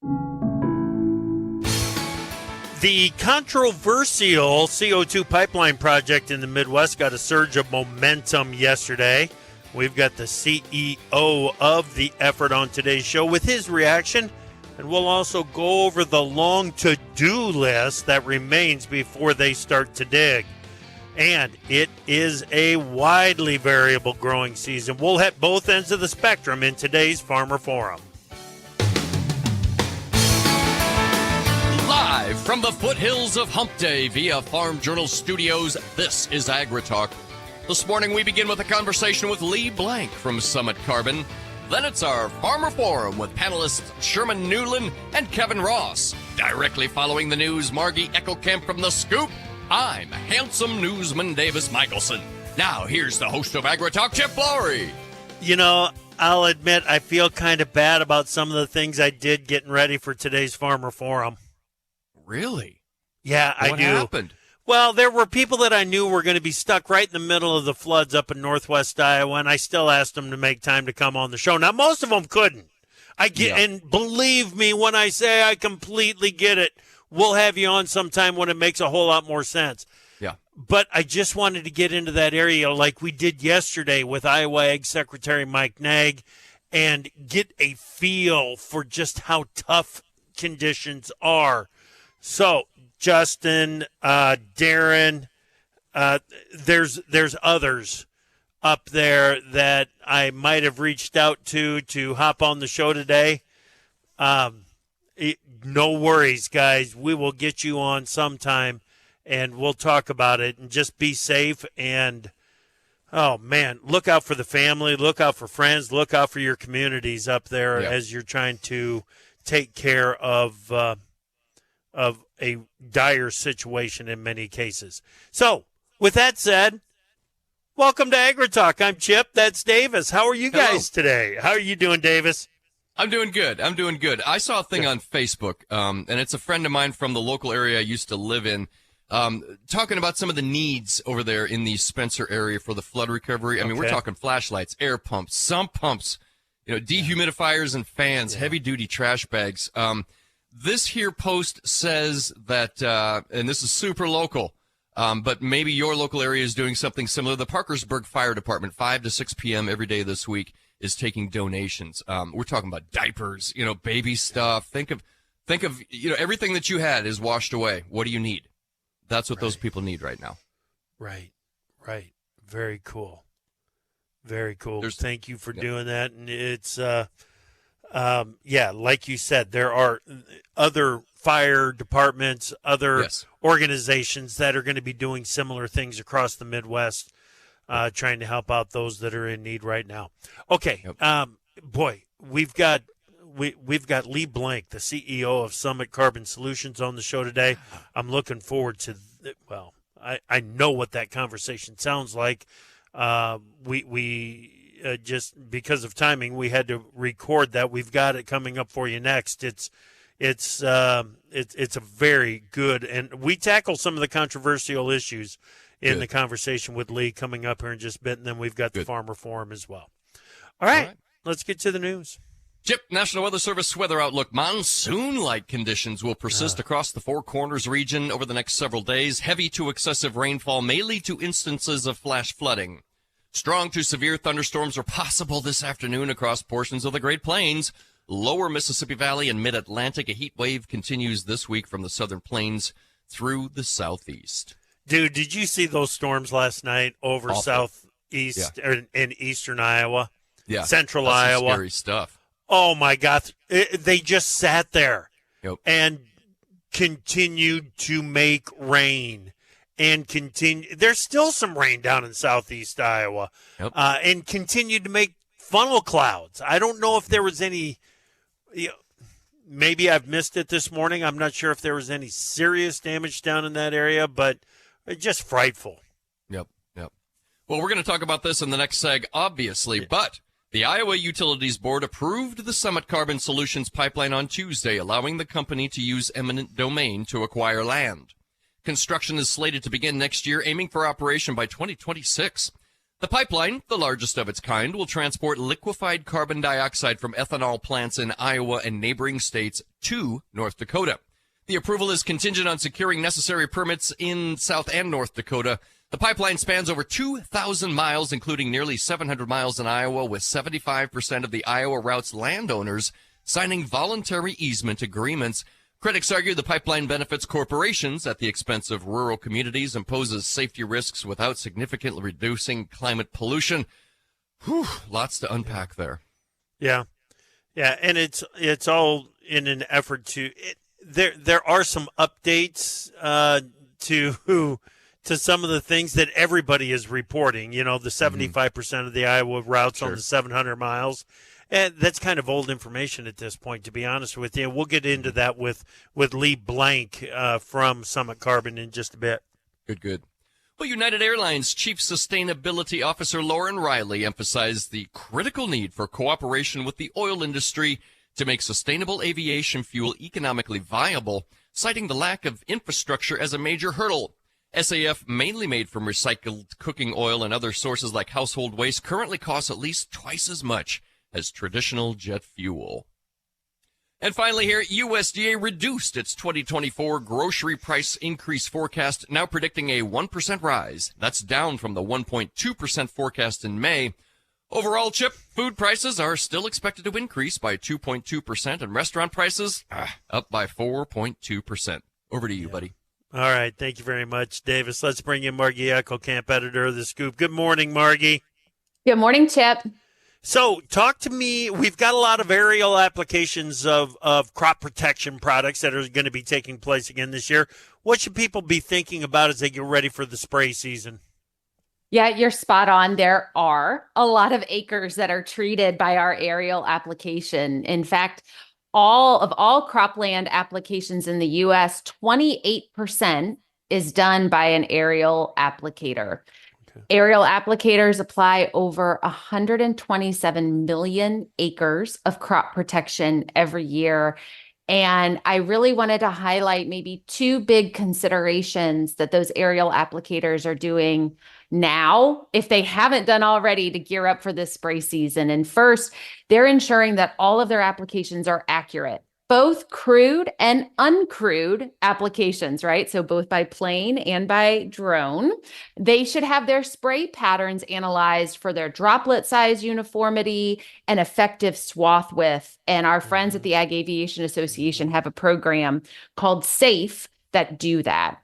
The controversial CO2 pipeline project in the Midwest got a surge of momentum yesterday. We've got the CEO of the effort on today's show with his reaction, and we'll also go over the long to-do list that remains before they start to dig. And it is a widely variable growing season. We'll hit both ends of the spectrum in today's Farmer Forum. Live from the foothills of Hump Day via Farm Journal Studios, this is AgriTalk. This morning we begin with a conversation with Lee Blank from Summit Carbon. Then it's our Farmer Forum with panelists Sherman Newlin and Kevin Ross. Directly following the news, Margie Eckelkamp from The Scoop. I'm handsome newsman Davis Michelson. Now here's the host of AgriTalk, Chip Lowry. You know, I'll admit I feel kind of bad about some of the things I did getting ready for today's Farmer Forum. Really? Yeah, I do. What happened? Well, there were people that I knew were going to be stuck right in the middle of the floods up in northwest Iowa, and I still asked them to make time to come on the show. Now, most of them couldn't. And believe me when I say I completely get it. We'll have you on sometime when it makes a whole lot more sense. Yeah. But I just wanted to get into that area like we did yesterday with Iowa Ag Secretary Mike Nag and get a feel for just how tough conditions are. So, Justin, Darren, there's others up there that I might have reached out to hop on the show today. No worries, guys. We will get you on sometime, and we'll talk about it. And just be safe. And, oh, man, look out for the family. Look out for friends. Look out for your communities up there as you're trying to take care of a dire situation in many cases. So, with that said, welcome to AgriTalk. I'm Chip. That's Davis. How are you guys today? How are you doing, Davis? I'm doing good. I saw a thing on Facebook, and it's a friend of mine from the local area I used to live in, talking about some of the needs over there in the Spencer area for the flood recovery. I mean, we're talking flashlights, air pumps, sump pumps, dehumidifiers and fans, heavy-duty trash bags. This here post says that, and this is super local, but maybe your local area is doing something similar. The Parkersburg Fire Department, 5 to 6 p.m. every day this week, is taking donations. We're talking about diapers, baby stuff. Think of, everything that you had is washed away. What do you need? That's what those people need right now. Right. Very cool. Thank you for doing that. And it's, like you said, there are other fire departments, other organizations that are going to be doing similar things across the Midwest, trying to help out those that are in need right now. Okay, boy, we've got Lee Blank, the CEO of Summit Carbon Solutions, on the show today. I'm looking forward to. I know what that conversation sounds like. We just because of timing, we had to record that. We've got it coming up for you next. It's a very good, and we tackle some of the controversial issues in the conversation with Lee coming up here in just a bit, and then we've got the Farmer Forum as well. All right, let's get to the news. Chip, National Weather Service weather outlook. Monsoon-like conditions will persist across the Four Corners region over the next several days. Heavy to excessive rainfall may lead to instances of flash flooding. Strong to severe thunderstorms are possible this afternoon across portions of the Great Plains. Lower Mississippi Valley and Mid-Atlantic. A heat wave continues this week from the southern plains through the southeast. Dude, did you see those storms last night over southeast or in eastern Iowa? Yeah. Central That's Iowa. Some scary stuff. Oh, my God. They just sat there and continued to make rain and continue. There's still some rain down in southeast Iowa and continued to make funnel clouds. I don't know if there was any, maybe I've missed it this morning. I'm not sure if there was any serious damage down in that area, but just frightful. Yep. Well, we're going to talk about this in the next seg, obviously, but the Iowa Utilities Board approved the Summit Carbon Solutions pipeline on Tuesday, allowing the company to use eminent domain to acquire land. Construction is slated to begin next year, aiming for operation by 2026. The pipeline, the largest of its kind, will transport liquefied carbon dioxide from ethanol plants in Iowa and neighboring states to North Dakota. The approval is contingent on securing necessary permits in South and North Dakota. The pipeline spans over 2,000 miles, including nearly 700 miles in Iowa, with 75% of the Iowa route's landowners signing voluntary easement agreements. Critics argue the pipeline benefits corporations at the expense of rural communities and poses safety risks without significantly reducing climate pollution. Whew, lots to unpack there. Yeah, and it's all in an effort to. There are some updates to some of the things that everybody is reporting. You know, the 75% of the Iowa routes on the 700 miles. And that's kind of old information at this point, to be honest with you. We'll get into that with Lee Blank from Summit Carbon in just a bit. Good. Well, United Airlines Chief Sustainability Officer Lauren Riley emphasized the critical need for cooperation with the oil industry to make sustainable aviation fuel economically viable, citing the lack of infrastructure as a major hurdle. SAF, mainly made from recycled cooking oil and other sources like household waste, currently costs at least twice as much as traditional jet fuel. And finally here, USDA reduced its 2024 grocery price increase forecast, now predicting a 1% rise. That's down from the 1.2% forecast in May. Overall, Chip, food prices are still expected to increase by 2.2%, and restaurant prices up by 4.2%. Over to you, buddy. All right. Thank you very much, Davis. Let's bring in Margie Eckelkamp, editor of The Scoop. Good morning, Margie. Good morning, Chip. So talk to me. We've got a lot of aerial applications of crop protection products that are going to be taking place again this year. What should people be thinking about as they get ready for the spray season? Yeah, you're spot on. There are a lot of acres that are treated by our aerial application. In fact, all cropland applications in the U.S., 28% is done by an aerial applicator. Okay. Aerial applicators apply over 127 million acres of crop protection every year. And I really wanted to highlight maybe two big considerations that those aerial applicators are doing now, if they haven't done already, to gear up for this spray season. And first, they're ensuring that all of their applications are accurate, both crewed and uncrewed applications, right? So both by plane and by drone. They should have their spray patterns analyzed for their droplet size uniformity and effective swath width. And our friends at the Ag Aviation Association have a program called SAFE that do that.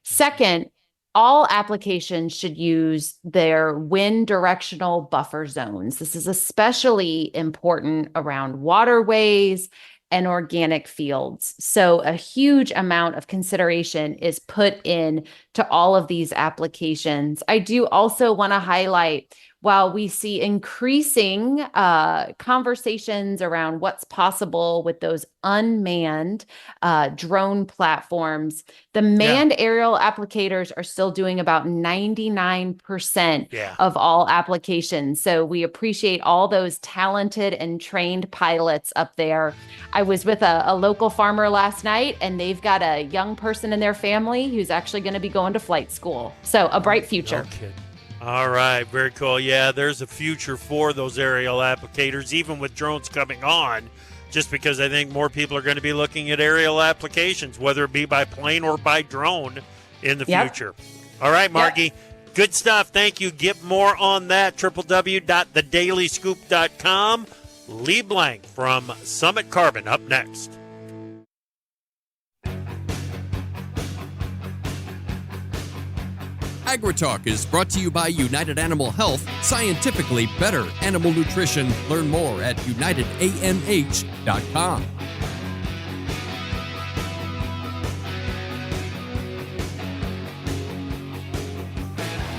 Second, all applications should use their wind directional buffer zones. This is especially important around waterways and organic fields. So a huge amount of consideration is put in to all of these applications. I do also want to highlight, while we see increasing conversations around what's possible with those unmanned drone platforms, the manned aerial applicators are still doing about 99% of all applications. So we appreciate all those talented and trained pilots up there. I was with a local farmer last night, and they've got a young person in their family who's actually going to be going to flight school. So a bright future. Okay. All right, very cool. Yeah, there's a future for those aerial applicators, even with drones coming on, just because I think more people are going to be looking at aerial applications, whether it be by plane or by drone in the future. All right, Margie, good stuff. Thank you. Get more on that, www.thedailyscoop.com. Lee Blank from Summit Carbon up next. AgriTalk is brought to you by United Animal Health, scientifically better animal nutrition. Learn more at unitedamh.com.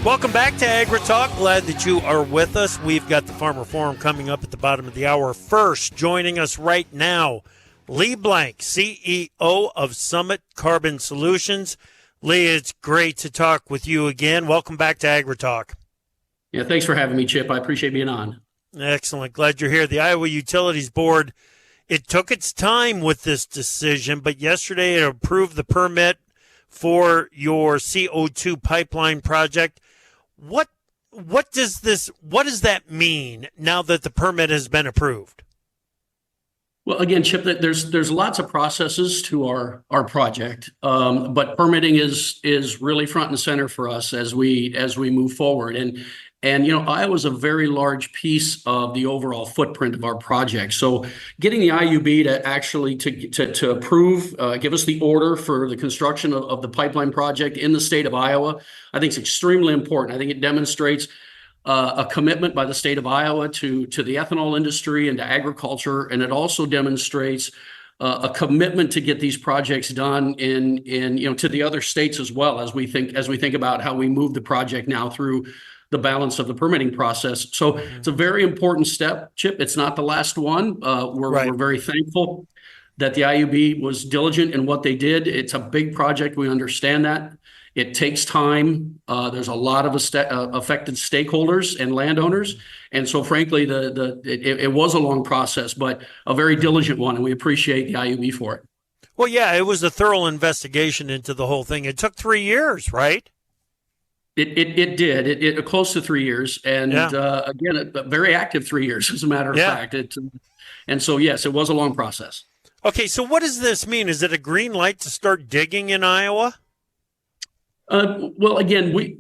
Welcome back to AgriTalk. Glad that you are with us. We've got the Farmer Forum coming up at the bottom of the hour. First, joining us right now, Lee Blank, CEO of Summit Carbon Solutions. Lee, it's great to talk with you again. Welcome back to AgriTalk. Yeah, thanks for having me, Chip. I appreciate being on. Excellent. Glad you're here. The Iowa Utilities Board, it took its time with this decision, but yesterday it approved the permit for your CO2 pipeline project. What what does that mean now that the permit has been approved? Well, again, Chip, there's lots of processes to our project, but permitting is really front and center for us as we move forward. And Iowa's a very large piece of the overall footprint of our project. So getting the IUB to actually to approve, give us the order for the construction of the pipeline project in the state of Iowa, I think is extremely important. I think it demonstrates a commitment by the state of Iowa to the ethanol industry and to agriculture, and it also demonstrates a commitment to get these projects done in to the other states as well, as we think about how we move the project now through the balance of the permitting process. So it's a very important step, Chip. It's not the last one. We're very thankful that the IUB was diligent in what they did. It's a big project. We understand that. It takes time. There's a lot of affected stakeholders and landowners. And so frankly, it was a long process, but a very diligent one. And we appreciate the IUB for it. Well, yeah, it was a thorough investigation into the whole thing. It took 3 years, right? It did. It close to 3 years. And again, a very active 3 years, as a matter of fact. And so, yes, it was a long process. Okay, so what does this mean? Is it a green light to start digging in Iowa? Well, again, we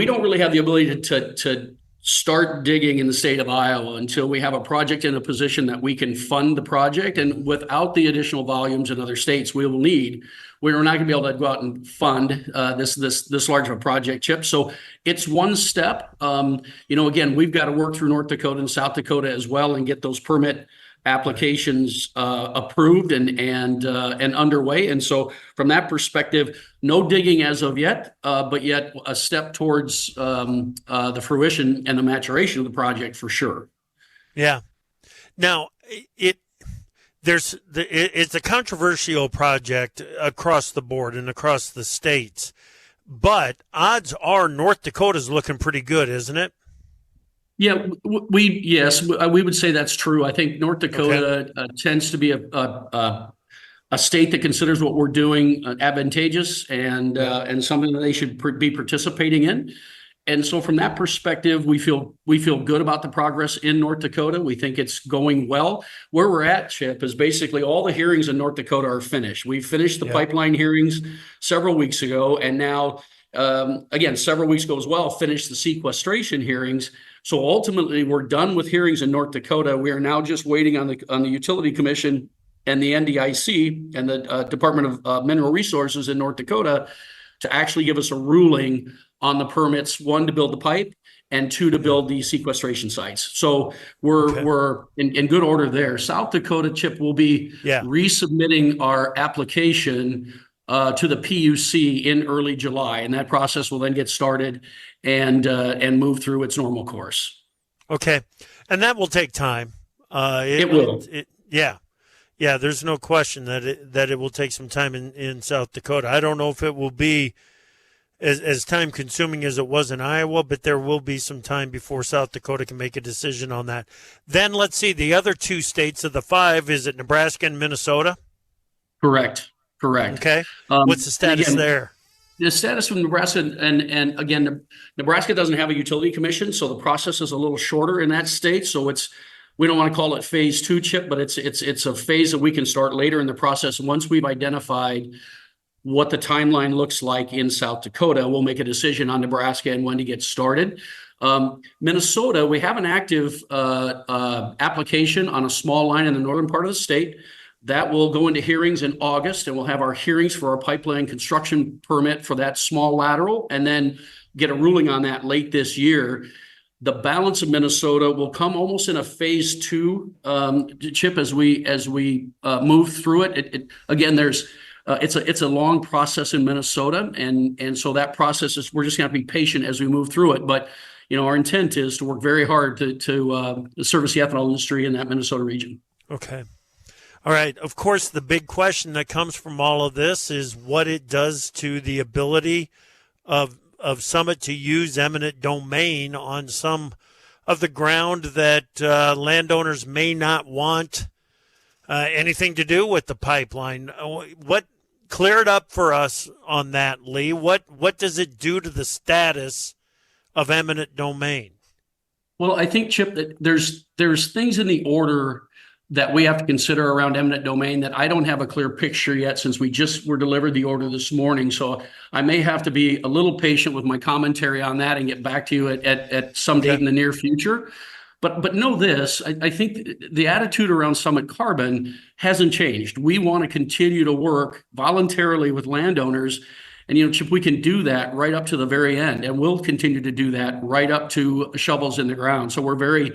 don't really have the ability to start digging in the state of Iowa until we have a project in a position that we can fund the project. And without the additional volumes in other states we will need, we're not going to be able to go out and fund this large of a project, Chip. So it's one step. Again, we've got to work through North Dakota and South Dakota as well and get those permit applications approved and underway. And so from that perspective, no digging as of yet, but yet a step towards the fruition and the maturation of the project for sure. Yeah. Now, it's a controversial project across the board and across the states, but odds are North Dakota's looking pretty good, isn't it? Yeah, we would say that's true. I think North Dakota tends to be a state that considers what we're doing advantageous and something that they should be participating in. And so from that perspective, we feel good about the progress in North Dakota. We think it's going well. Where we're at, Chip, is basically all the hearings in North Dakota are finished. We finished the pipeline hearings several weeks ago, and now again, several weeks ago as well, finished the sequestration hearings. So ultimately, we're done with hearings in North Dakota. We are now just waiting on the Utility Commission and the NDIC and the Department of Mineral Resources in North Dakota to actually give us a ruling on the permits, 1, to build the pipe, and 2, to build the sequestration sites. So we're in good order there. South Dakota, Chip, will be resubmitting our application to the PUC in early July, and that process will then get started and move through its normal course. Okay, and that will take time. It will. Yeah. There's no question that it will take some time in South Dakota. I don't know if it will be as time consuming as it was in Iowa, but there will be some time before South Dakota can make a decision on that. Then let's see, the other 2 states of the 5, is it Nebraska and Minnesota? Correct. Okay. What's the status there? The status of Nebraska, and again, Nebraska doesn't have a utility commission, so the process is a little shorter in that state. So we don't want to call it phase 2, Chip, but it's a phase that we can start later in the process. Once we've identified what the timeline looks like in South Dakota, we'll make a decision on Nebraska and when to get started. Minnesota, we have an active application on a small line in the northern part of the state. That will go into hearings in August, and we'll have our hearings for our pipeline construction permit for that small lateral, and then get a ruling on that late this year. The balance of Minnesota will come almost in a phase 2, Chip, as we move through it. Again, it's a long process in Minnesota, and so that process is, we're just going to be patient as we move through it. But our intent is to work very hard to service the ethanol industry in that Minnesota region. Okay. All right. Of course, the big question that comes from all of this is what it does to the ability of Summit to use eminent domain on some of the ground that landowners may not want anything to do with the pipeline. Clear it up for us on that, Lee. What does it do to the status of eminent domain? Well, I think, Chip, that there's things in the order that we have to consider around eminent domain that I don't have a clear picture yet, since we just were delivered the order this morning. So I may have to be a little patient with my commentary on that and get back to you at some date in the near future. But know this, I think the attitude around Summit Carbon hasn't changed. We want to continue to work voluntarily with landowners. And, Chip, we can do that right up to the very end, and we'll continue to do that right up to shovels in the ground. So we're very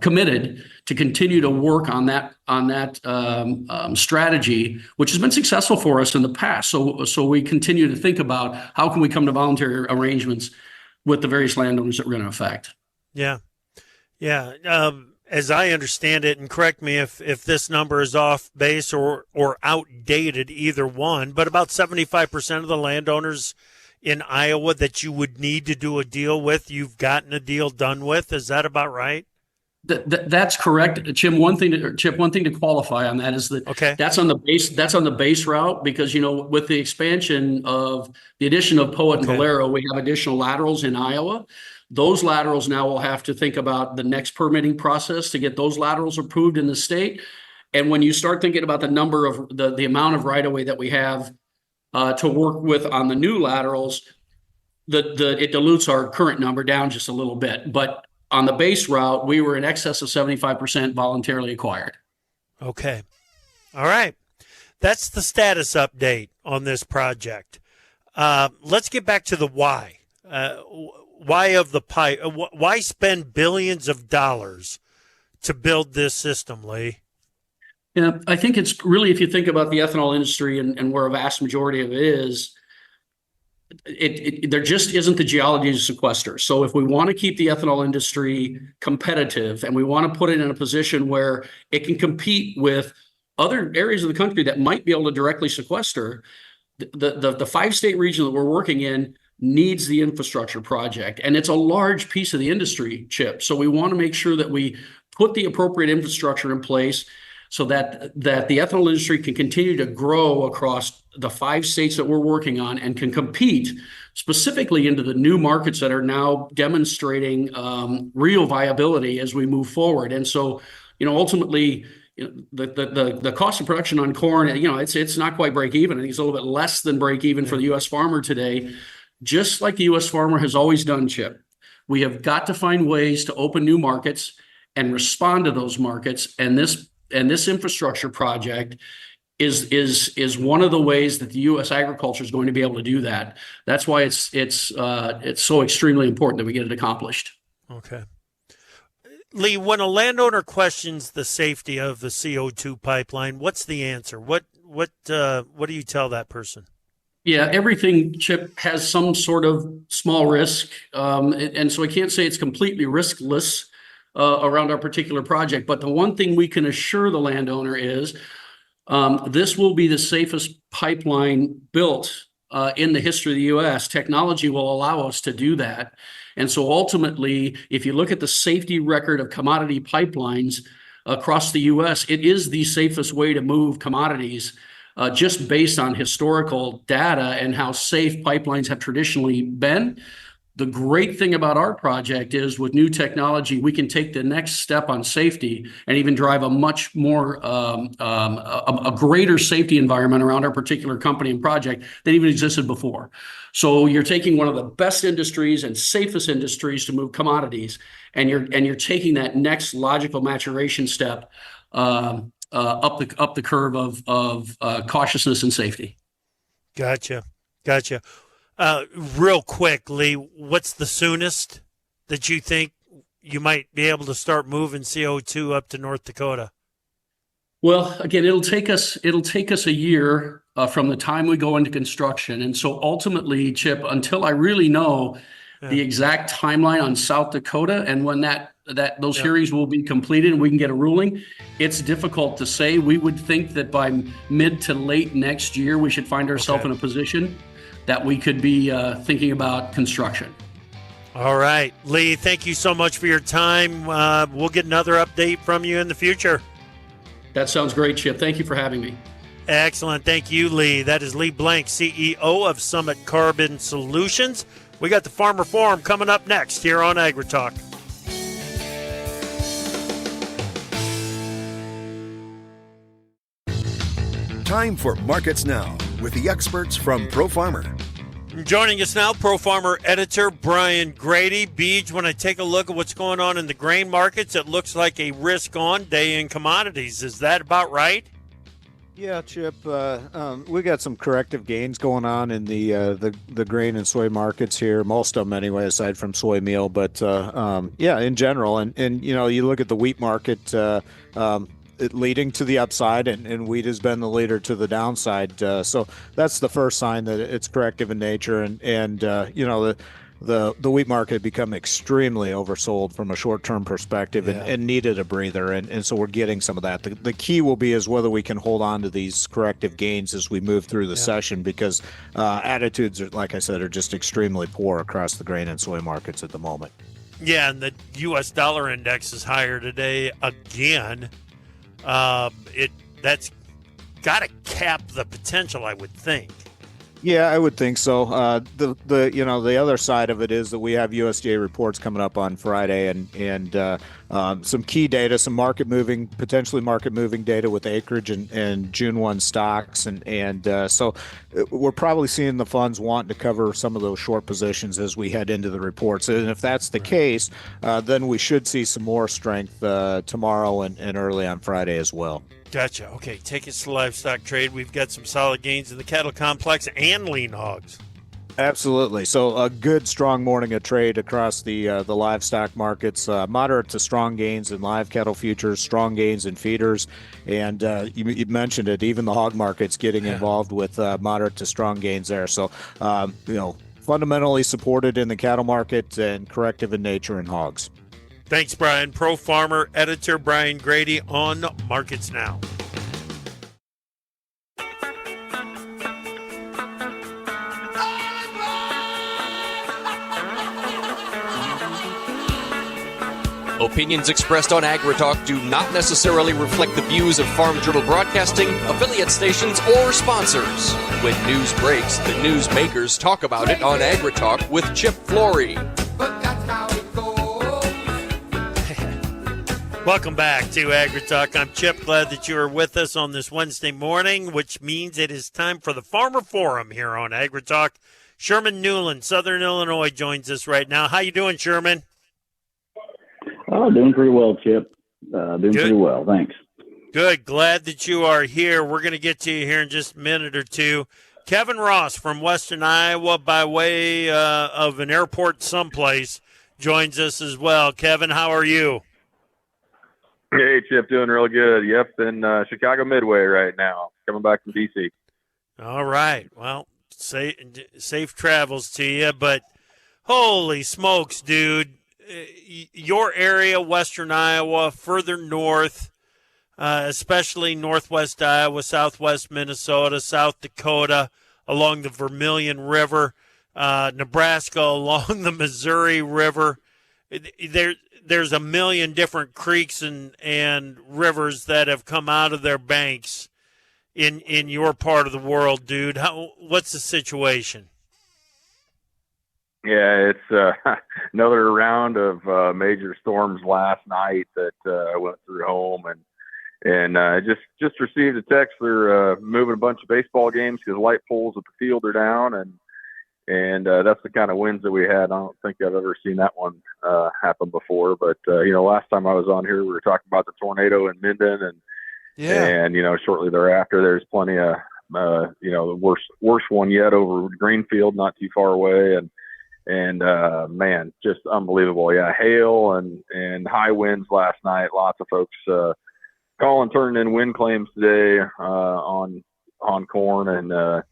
committed to continue to work on that strategy, which has been successful for us in the past. So we continue to think about how can we come to voluntary arrangements with the various landowners that we're going to affect. Yeah. As I understand it, and correct me if this number is off base or outdated, either one, but about 75% of the landowners in Iowa that you would need to do a deal with, you've gotten a deal done with. Is that about right? That's correct, Chip. One thing to qualify on that is that that's on the base route, because with the expansion of the addition of Poet and Valero, we have additional laterals in Iowa. Those laterals now will have to think about the next permitting process to get those laterals approved in the state. And when you start thinking about the number of the amount of right of way that we have to work with on the new laterals, it dilutes our current number down just a little bit. But on the base route, we were in excess of 75% voluntarily acquired. Okay. All right. That's the status update on this project. Let's get back to the why. Why of the pipe? Why spend billions of dollars to build this system, Lee? Yeah, I think it's really, if you think about the ethanol industry and where a vast majority of it is, there just isn't the geology to sequester. So if we want to keep the ethanol industry competitive and we want to put it in a position where it can compete with other areas of the country that might be able to directly sequester, the 5-state region that we're working in needs the infrastructure project. And it's a large piece of the industry, Chip. So we want to make sure that we put the appropriate infrastructure in place so that the ethanol industry can continue to grow across the 5 states that we're working on and can compete specifically into the new markets that are now demonstrating real viability as we move forward. And so, ultimately, the cost of production on corn, it's not quite break even. I think it's a little bit less than break even for the U.S. farmer today, just like the U.S. farmer has always done, Chip. We have got to find ways to open new markets and respond to those markets. And this infrastructure project is one of the ways that the U.S. agriculture is going to be able to do that. That's why it's so extremely important that we get it accomplished. Okay. Lee, when a landowner questions the safety of the CO2 pipeline, what's the answer? What do you tell that person? Yeah, everything, Chip, has some sort of small risk. And so I can't say it's completely riskless around our particular project. But the one thing we can assure the landowner is this will be the safest pipeline built in the history of the U.S. Technology will allow us to do that. And so ultimately, if you look at the safety record of commodity pipelines across the U.S., it is the safest way to move commodities. Just based on historical data and how safe pipelines have traditionally been. The great thing about our project is with new technology, we can take the next step on safety and even drive a much more, a greater safety environment around our particular company and project than even existed before. So you're taking one of the best industries and safest industries to move commodities, and you're taking that next logical maturation step up the curve of cautiousness and safety. Gotcha. Real quick, Lee, what's the soonest that you think you might be able to start moving CO2 up to North Dakota? Well, again, it'll take us a year from the time we go into construction, and so ultimately, Chip, until I really know the exact timeline on South Dakota and when those hearings will be completed and we can get a ruling, it's difficult to say. We would think that by mid to late next year, we should find ourselves in a position that we could be thinking about construction. All right. Lee, thank you so much for your time. We'll get another update from you in the future. That sounds great, Chip. Thank you for having me. Excellent. Thank you, Lee. That is Lee Blank, CEO of Summit Carbon Solutions. We got the Farmer Forum coming up next here on AgriTalk. Time for Markets Now with the experts from Pro Farmer. Joining us now, Pro Farmer editor Brian Grady. Beej, when I take a look at what's going on in the grain markets, it looks like a risk-on day in commodities. Is that about right? Yeah, Chip. We got some corrective gains going on in the grain and soy markets here. Most of them, anyway, aside from soy meal. But yeah, in general, and you look at the wheat market. It leading to the upside, and wheat has been the leader to the downside. So that's the first sign that it's corrective in nature. And the wheat market become extremely oversold from a short-term perspective and needed a breather. And so we're getting some of that. The key will be is whether we can hold on to these corrective gains as we move through the session, because attitudes, like I said, are just extremely poor across the grain and soy markets at the moment. Yeah, and the U.S. dollar index is higher today again. That's got to cap the potential, I would think. Yeah, I would think so. The other side of it is that we have USDA reports coming up on Friday, and some key data, some potentially market moving data with acreage and June 1 stocks, and so we're probably seeing the funds wanting to cover some of those short positions as we head into the reports. And if that's the case, then we should see some more strength tomorrow and early on Friday as well. Gotcha. Okay, take us to livestock trade. We've got some solid gains in the cattle complex and lean hogs. Absolutely. So a good, strong morning of trade across the livestock markets. Moderate to strong gains in live cattle futures, strong gains in feeders, and you mentioned it. Even the hog market's getting involved with moderate to strong gains there. So fundamentally supported in the cattle market and corrective in nature in hogs. Thanks, Brian. Pro Farmer editor Brian Grady on Markets Now. Opinions expressed on AgriTalk do not necessarily reflect the views of Farm Journal Broadcasting, affiliate stations, or sponsors. When news breaks, the news makers talk about it on AgriTalk with Chip Flory. Welcome back to AgriTalk. I'm Chip. Glad that you are with us on this Wednesday morning, which means it is time for the Farmer Forum here on AgriTalk. Sherman Newlin, Southern Illinois, joins us right now. How you doing, Sherman? Oh, doing pretty well, Chip. Pretty well, thanks. Good. Glad that you are here. We're going to get to you here in just a minute or two. Kevin Ross from Western Iowa by way of an airport someplace joins us as well. Kevin, how are you? Hey, Chip, doing real good. Yep, in Chicago Midway right now, coming back from D.C. All right. Well, safe travels to you, but holy smokes, dude. Your area, Western Iowa, further north, especially northwest Iowa, southwest Minnesota, South Dakota, along the Vermilion River, Nebraska along the Missouri River. There's a million different creeks and rivers that have come out of their banks in your part of the world, dude. What's the situation? Yeah, it's another round of major storms last night that I went through home, and just received a text for moving a bunch of baseball games because light poles at the field are down, and that's the kind of winds that we had. I don't think I've ever seen that one happen before. But last time I was on here, we were talking about the tornado in Minden, and shortly thereafter, there's plenty of the worst one yet over Greenfield, not too far away, and man, just unbelievable. Yeah, hail and high winds last night. Lots of folks calling, turning in wind claims today on corn, and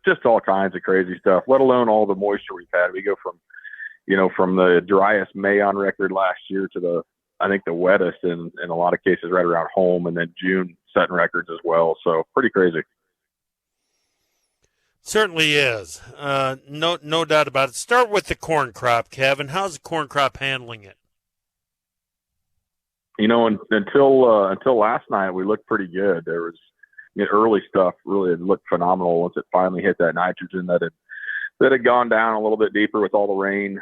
just all kinds of crazy stuff, let alone all the moisture we've had. We go from the driest May on record last year to I think the wettest in a lot of cases right around home, and then June setting records as well. So pretty crazy. Certainly is. No doubt about it. Start with the corn crop, Kevin. How's the corn crop handling it? Until last night, we looked pretty good. There was early stuff really had looked phenomenal once it finally hit that nitrogen that had gone down a little bit deeper with all the rain.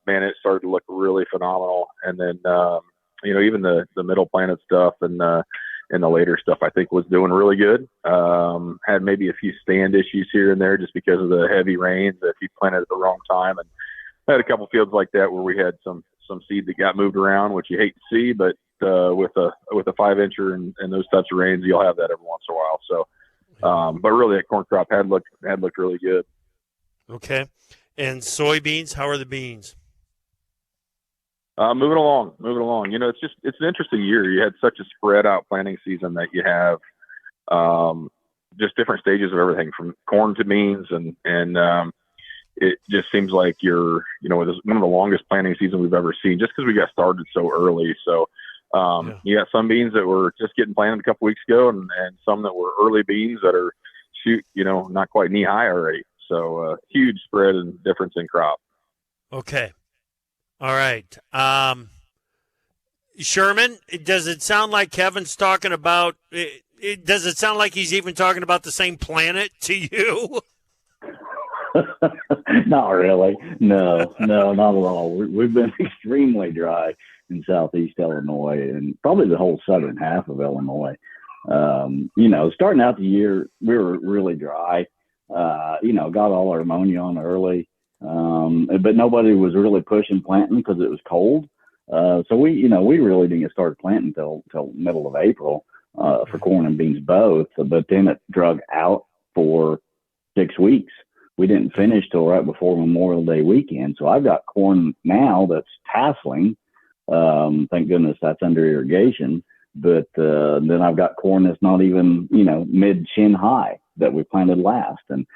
Man, it started to look really phenomenal. And then, even the middle planted stuff and the later stuff, I think was doing really good. Had maybe a few stand issues here and there just because of the heavy rains that he planted at the wrong time. And I had a couple fields like that where we had some seed that got moved around, which you hate to see, but with a 5-incher and those types of rains, you'll have that every once in a while. So, but really that corn crop had looked really good. Okay. And soybeans, how are the beans? Moving along. It's an interesting year. You had such a spread out planting season that you have, just different stages of everything from corn to beans. And it just seems like you're, one of the longest planting seasons we've ever seen just because we got started so early. So, you got some beans that were just getting planted a couple weeks ago and some that were early beans that are not quite knee high already. So huge spread and difference in crop. Okay. All right. Sherman, does it sound like Kevin's talking about does it sound like he's even talking about the same planet to you? Not really. No, not at all. We've been extremely dry in southeast Illinois and probably the whole southern half of Illinois. Starting out the year, we were really dry. Got all our ammonia on early, but nobody was really pushing planting because it was cold. So we really didn't get started planting till middle of April for corn and beans both. But then it drug out for 6 weeks. We didn't finish till right before Memorial Day weekend. So I've got corn now that's tasseling. Thank goodness that's under irrigation. But then I've got corn that's not even mid chin high that we planted last, and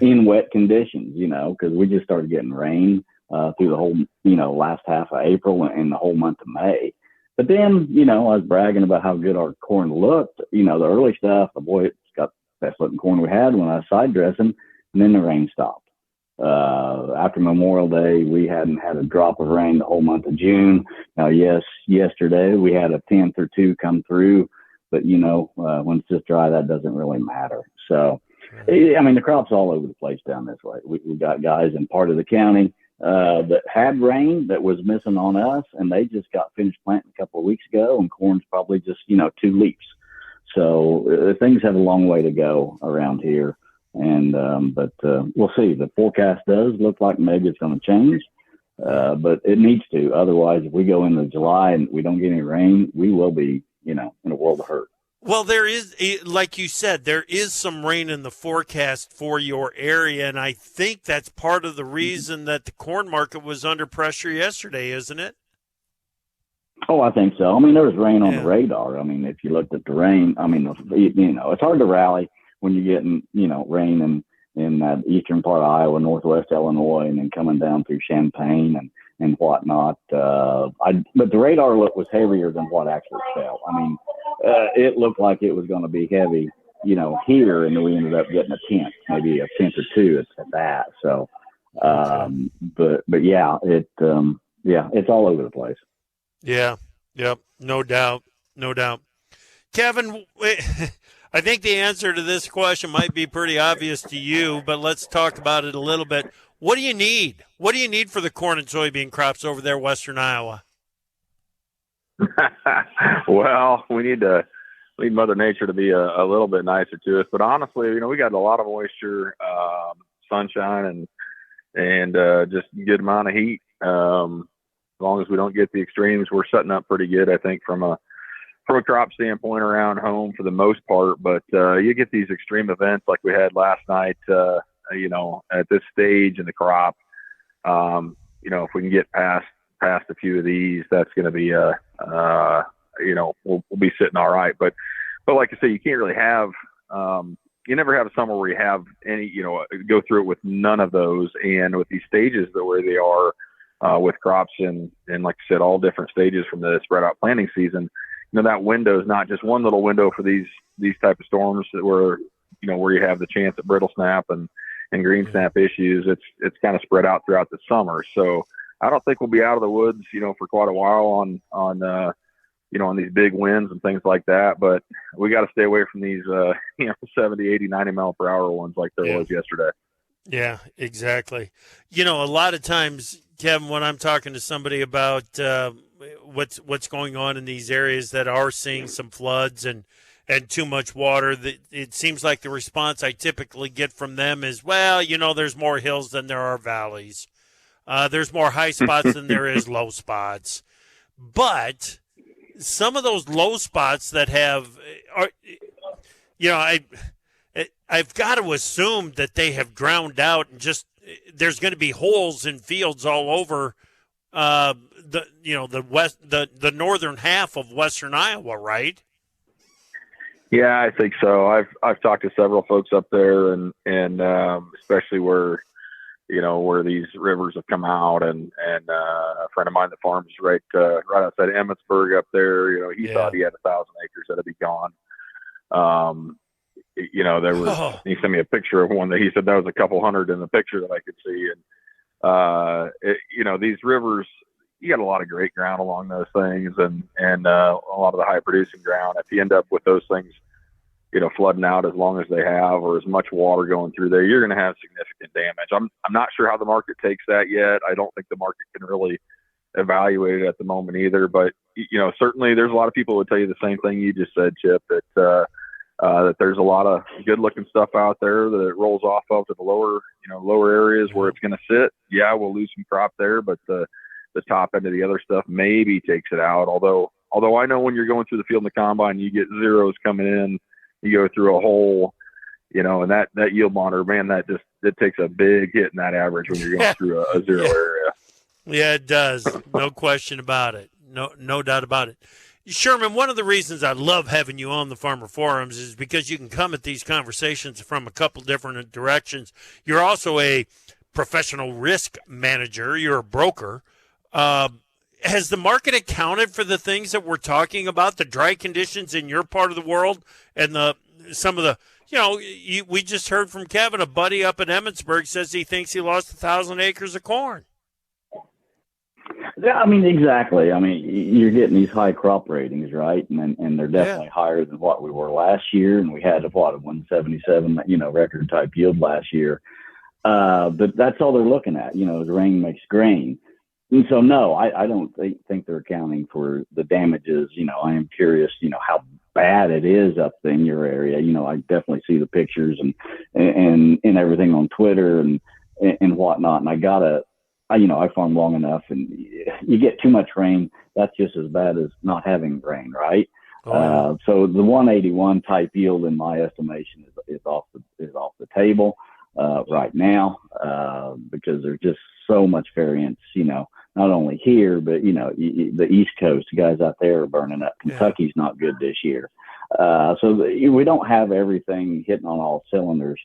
in wet conditions, because we just started getting rain through the whole last half of April and the whole month of May. But then I was bragging about how good our corn looked. The early stuff, it's got the best looking corn we had when I was side dressing, and then the rain stopped. After Memorial Day, we hadn't had a drop of rain the whole month of June. Now, yes, yesterday we had a 10th or 2 come through, but when it's just dry, that doesn't really matter. So, the crop's all over the place down this way. We got guys in part of the county that had rain that was missing on us, and they just got finished planting a couple of weeks ago, and corn's probably just 2 leaps. So things have a long way to go around here. And but we'll see. The forecast does look like maybe it's going to change, but it needs to. Otherwise, if we go into July and we don't get any rain, we will be, in a world of hurt. Well, there is, like you said, there is some rain in the forecast for your area, and I think that's part of the reason that the corn market was under pressure yesterday, isn't it? Oh, I think so. There was rain on the radar. If you looked at the rain, it's hard to rally when you're getting, rain in that eastern part of Iowa, northwest Illinois, and then coming down through Champaign and whatnot. But the radar look was heavier than what actually fell. It looked like it was going to be heavy, here, and then we ended up getting a 10th, maybe a 10th or 2 at that. So, but yeah, it's all over the place. Yeah. Yep. No doubt. Kevin, I think the answer to this question might be pretty obvious to you, but let's talk about it a little bit. What do you need? What do you need for the corn and soybean crops over there, western Iowa? Well, we need Mother Nature to be a little bit nicer to us. But honestly, we got a lot of moisture, sunshine, and just a good amount of heat. As long as we don't get the extremes, we're setting up pretty good, I think, from a crop standpoint around home for the most part. But you get these extreme events like we had last night, at this stage in the crop. If we can get past a few of these, that's going to be we'll be sitting all right. But like I say, you can't really have you never have a summer where you have any go through it with none of those, and with these stages where they are with crops and like I said, all different stages from the spread out planting season. That window is not just one little window for these type of storms where you have the chance at brittle snap and green snap issues. It's kind of spread out throughout the summer. So I don't think we'll be out of the woods, for quite a while on on these big winds and things like that. But we got to stay away from these, 70, 80, 90 mile per hour ones like there was yesterday. Yeah, exactly. A lot of times, Kevin, when I'm talking to somebody about what's going on in these areas that are seeing some floods and too much water, it seems like the response I typically get from them is, well, there's more hills than there are valleys. There's more high spots than there is low spots. But some of those low spots that I've got to assume that they have ground out and just there's going to be holes in fields all over the northern half of western Iowa, right? Yeah, I think so. I've talked to several folks up there, and especially where these rivers have come out, and a friend of mine that farms right outside Emmitsburg up there. He thought he had 1,000 acres that'd be gone. There was he sent me a picture of one that he said that was a couple hundred in the picture that I could see, and these rivers, you got a lot of great ground along those things, and a lot of the high producing ground. If you end up with those things, flooding out as long as they have, or as much water going through there, you're going to have significant damage. I'm not sure how the market takes that yet. I don't think the market can really evaluate it at the moment either. But certainly there's a lot of people who would tell you the same thing you just said, Chip. That there's a lot of good looking stuff out there that it rolls off of to the lower areas where it's going to sit. Yeah, we'll lose some crop there, but the top end of the other stuff maybe takes it out. Although I know when you're going through the field in the combine, you get zeros coming in, you go through a hole, and that yield monitor, man, it takes a big hit in that average when you're going through a zero area. Yeah, it does. No question about it. No doubt about it. Sherman, one of the reasons I love having you on the Farmer Forums is because you can come at these conversations from a couple different directions. You're also a professional risk manager. You're a broker. Has the market accounted for the things that we're talking about, the dry conditions in your part of the world, and some of the, we just heard from Kevin, a buddy up in Emmitsburg says he thinks he lost 1,000 acres of corn. Yeah, exactly. You're getting these high crop ratings, right? And they're definitely higher than what we were last year. And we had a 177, record type yield last year. But that's all they're looking at. The rain makes grain. And so, no, I don't think they're accounting for the damages. I am curious, how bad it is up in your area. I definitely see the pictures and everything on Twitter and whatnot. And I farm long enough, and you get too much rain, that's just as bad as not having rain, right? So the 181 type yield, in my estimation, is off the table right now because there's just so much variance. Not only here, but the East Coast guys out there are burning up. Kentucky's not good this year, so we don't have everything hitting on all cylinders,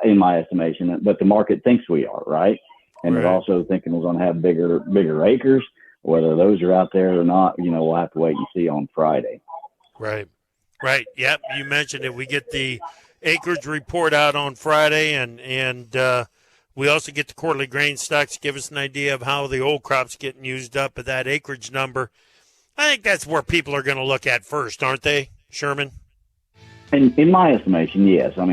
in my estimation. But the market thinks we are, right? And they're also thinking we're going to have bigger acres. Whether those are out there or not, we'll have to wait and see on Friday. Right. Yep. You mentioned it. We get the acreage report out on Friday, and we also get the quarterly grain stocks to give us an idea of how the old crop's getting used up at that acreage number. I think that's where people are going to look at first, aren't they, Sherman? And in my estimation, yes. I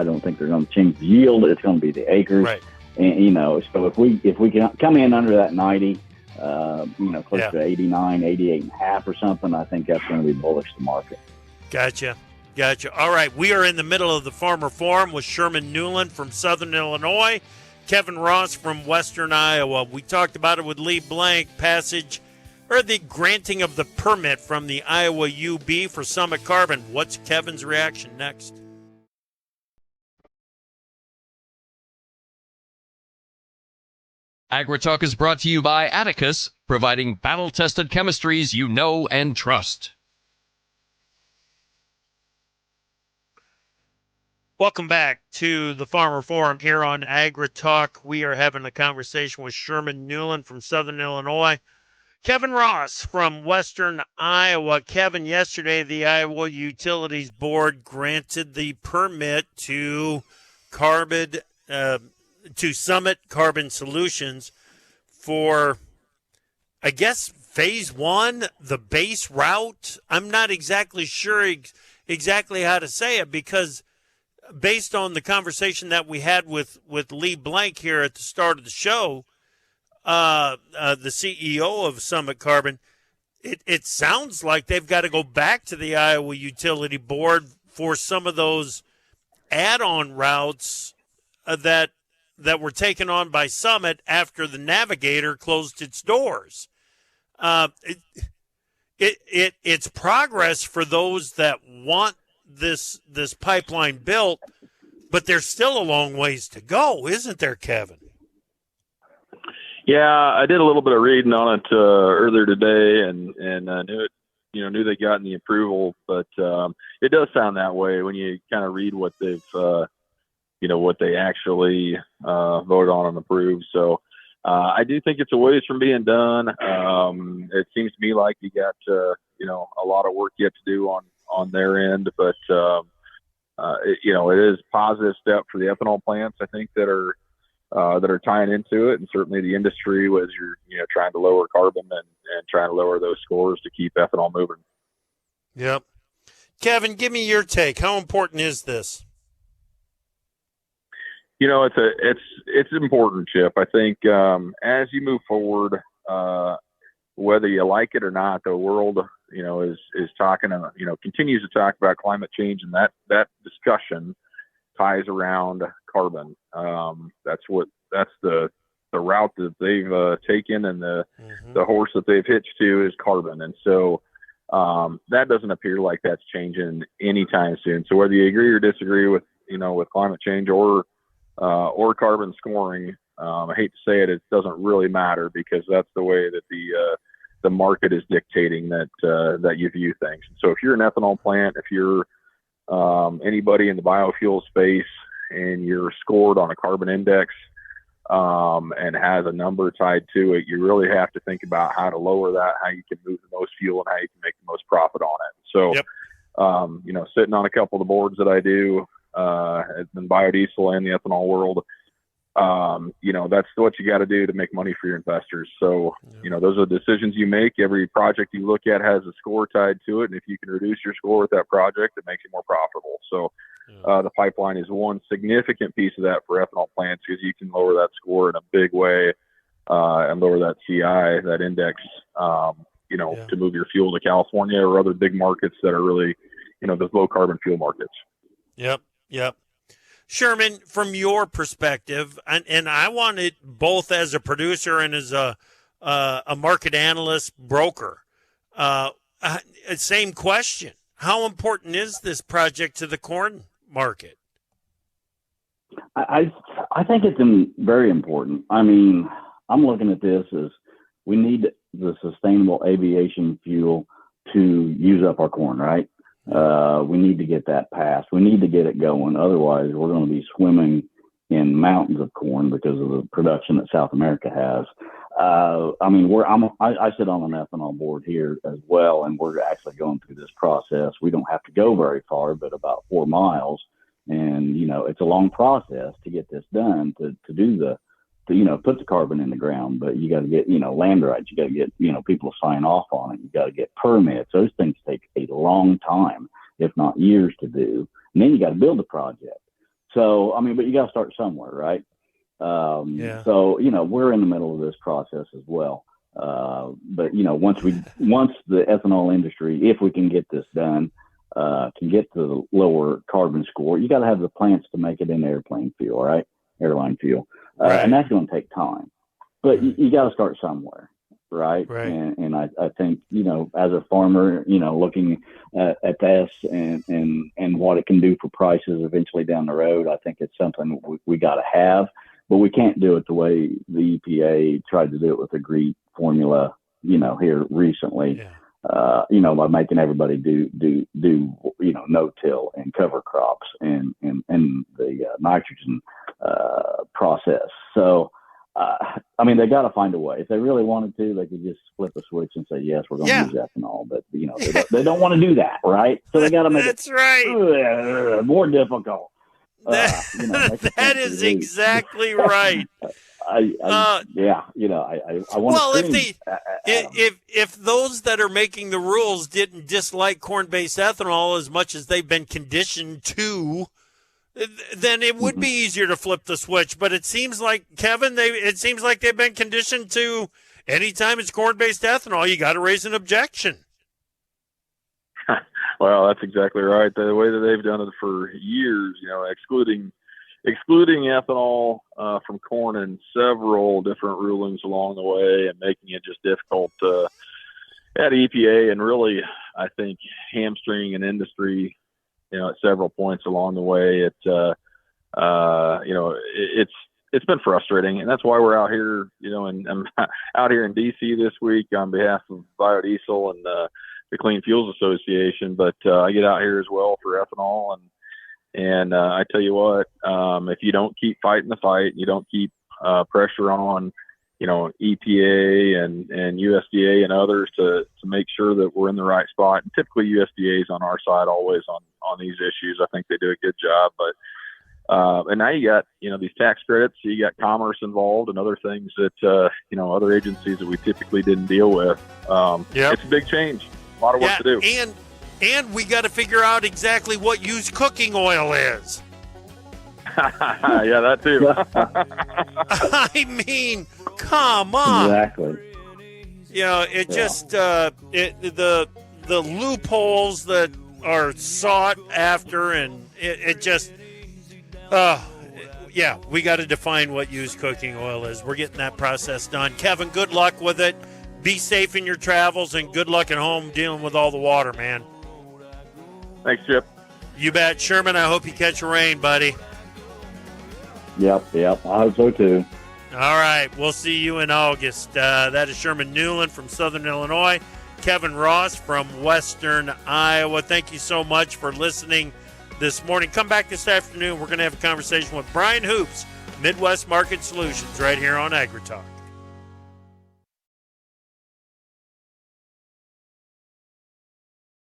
don't think they're going to change the yield. It's going to be the acres. Right. And, so if we can come in under that 90, close to 89, 88 and a half or something, I think that's going to be bullish to the market. Gotcha. All right. We are in the middle of the Farmer Forum with Sherman Newlin from Southern Illinois, Kevin Ross from Western Iowa. We talked about it with Lee Blank, the granting of the permit from the Iowa UB for Summit Carbon. What's Kevin's reaction next? AgriTalk is brought to you by Atticus, providing battle-tested chemistries you know and trust. Welcome back to the Farmer Forum here on AgriTalk. We are having a conversation with Sherman Newlin from Southern Illinois, Kevin Ross from Western Iowa. Kevin, yesterday the Iowa Utilities Board granted the permit to Summit Carbon Solutions for, I guess, phase one, the base route? I'm not exactly sure exactly how to say it, because based on the conversation that we had with Lee Blank here at the start of the show, the CEO of Summit Carbon, it sounds like they've got to go back to the Iowa Utility Board for some of those add-on routes that were taken on by Summit after the Navigator closed its doors. It's progress for those that want this pipeline built, but there's still a long ways to go, isn't there, Kevin? Yeah, I did a little bit of reading on it earlier today, and knew they gotten the approval, but it does sound that way when you kind of read what they've what they actually voted on and approved. So I do think it's a ways from being done. It seems to me like you got a lot of work yet to do on their end, but it is a positive step for the ethanol plants, I think, that are tying into it, and certainly the industry as you're trying to lower carbon and trying to lower those scores to keep ethanol moving. Yep. Kevin, give me your take. How important is this? It's important, Chip. I think as you move forward, whether you like it or not, the world is talking and continues to talk about climate change, and that discussion ties around carbon. That's the route that they've taken, and the horse that they've hitched to is carbon. And so that doesn't appear like that's changing anytime soon. So whether you agree or disagree with climate change or carbon scoring, I hate to say it, it doesn't really matter, because that's the way that the market is dictating that you view things. And so if you're an ethanol plant, if you're anybody in the biofuel space, and you're scored on a carbon index and has a number tied to it, you really have to think about how to lower that, how you can move the most fuel, and how you can make the most profit on it. So, yep. Sitting on a couple of the boards that I do in biodiesel and the ethanol world, that's what you got to do to make money for your investors. So, those are the decisions you make. Every project you look at has a score tied to it, and if you can reduce your score with that project, it makes it more profitable. So, the pipeline is one significant piece of that for ethanol plants, because you can lower that score in a big way and lower that CI, that index, to move your fuel to California or other big markets that are really, those low carbon fuel markets. Yep. Sherman, from your perspective, and I want it both as a producer and as a market analyst broker, same question. How important is this project to the corn market? I think it's very important. I mean, I'm looking at this as we need the sustainable aviation fuel to use up our corn, right? We need to get that passed. We need to get it going. Otherwise, we're going to be swimming in mountains of corn because of the production that South America has. I sit on an ethanol board here as well, and we're actually going through this process. We don't have to go very far, but about 4 miles. And, it's a long process to get this done, to do put the carbon in the ground, but you got to get, land rights. You got to get, people to sign off on it. You got to get permits. Those things take a long time, if not years to do. And then you got to build the project. So, but you got to start somewhere, right? So, we're in the middle of this process as well. But, once the ethanol industry, if we can get this done, can get to the lower carbon score, you got to have the plants to make it in airplane fuel, right? Airline fuel. Right. And that's going to take time, but you got to start somewhere. Right. Right. And I think, as a farmer, looking at this and what it can do for prices eventually down the road, I think it's something we got to have, but we can't do it the way the EPA tried to do it with the GREET formula, here recently. Yeah. By making everybody do no-till and cover crops and the nitrogen process. So, they got to find a way. If they really wanted to, they could just flip a switch and say, yes, we're going to use ethanol. But, they don't want to do that, right? So they got to make That's right. More difficult. That is exactly right. I want. Well, if those that are making the rules didn't dislike corn-based ethanol as much as they've been conditioned to, then it would be easier to flip the switch. But it seems like, Kevin, it seems like they've been conditioned to anytime it's corn-based ethanol, you got to raise an objection. Well, that's exactly right. The way that they've done it for years, excluding ethanol from corn in several different rulings along the way, and making it just difficult at EPA, and really, I think, hamstringing an industry, at several points along the way. It's been frustrating, and that's why we're out here, and I'm out here in DC this week on behalf of biodiesel and the Clean Fuels Association. But I get out here as well for ethanol, and I tell you what, if you don't keep fighting the fight, you don't keep pressure on, EPA and USDA and others to make sure that we're in the right spot. And typically USDA is on our side always on these issues. I think they do a good job. But and now you got, these tax credits, you got commerce involved and other things that, other agencies that we typically didn't deal with. It's a big change. A lot of work to do. And we got to figure out exactly what used cooking oil is. Yeah, that too. I mean, come on. Exactly. It just the loopholes that are sought after, and it just we got to define what used cooking oil is. We're getting that process done. Kevin, good luck with it. Be safe in your travels, and good luck at home dealing with all the water, man. Thanks, Chip. You bet. Sherman, I hope you catch a rain, buddy. Yep. I hope so, too. All right. We'll see you in August. That is Sherman Newlin from Southern Illinois, Kevin Ross from Western Iowa. Thank you so much for listening this morning. Come back this afternoon. We're going to have a conversation with Brian Hoops, Midwest Market Solutions, right here on AgriTalk.